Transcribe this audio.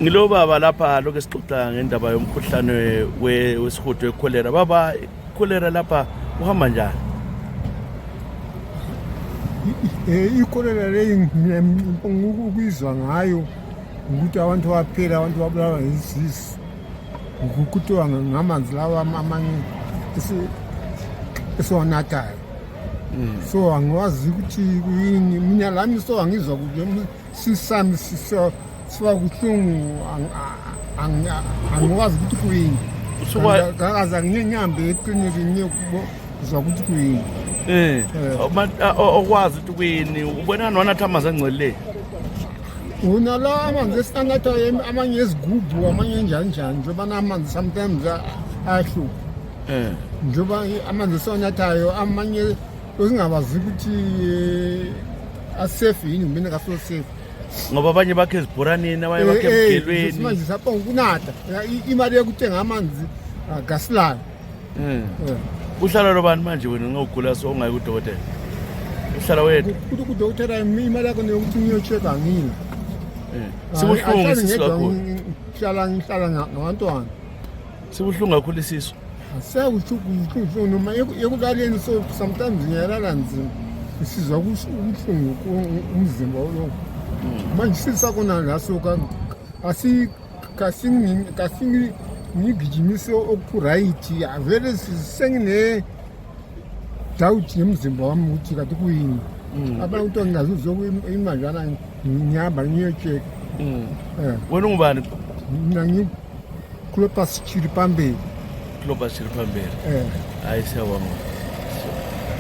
Ngilo baba lapha lokho esixoxa ngendaba yomkhuhlane wesihudo wecholera. Baba, cholera lapha uhamba njani? Ikholera leyi ngikuzwa ngayo ukuthi abantu baphela, abantu babulawa yisisu, ukuthiwa ngamanzi lawa amanye esiwanathayo. So angiwazi ukuthi kuyini, mina lami so angizwa ukuthi sisami siba buhlungu, angiwazi ukuthi kuyini. Ngakaza ngihambe ekliniki ngiyokuzwa ukuthi kuyini. Okwazi ukuthi kuyini, ubona wanatha amanzi angcwele. Unala amanzi esanathayo, amanye ezigubhu, amanye njani njani, njengoba amanzi sometimes ahlupha. Njengoba amanzi esiwanathayo amanye usingabazi ukuthi asafe yini, kumbe akaso safe. Ngoba abanye bakhe ezibhoraneni, abanye bakhe emgelweni. Manje sapho kunatha imali yokuthenga amanzi gasilana. Uhlala lobani manje wena ngawugula so ungayi kudokotela? Uhlala wedwa? Ukuthi kudokotela imali yakho neyokuthi ngiyocheka ngini. Sibuhlungu isisu kakhulu. Ngihlala ngabantwana. Sibuhlungu kakhulu isisu. Asebuhlungu noma ekulaleni, so sometimes ngiyalala nzima. Isizwa ubuhlungu umzimba lo. Manje sisakhona la so ngigijimise okuright, vele sengine doubt ngemzimba wami ukuthi kade kuyini. Abantu ngingazuzwa imanjana ngiyahamba ngiyocheka. Wena ungubani? Mina ngikulopas Chiripambeli. Clopas Chiripambeli. Hayi siyabonga.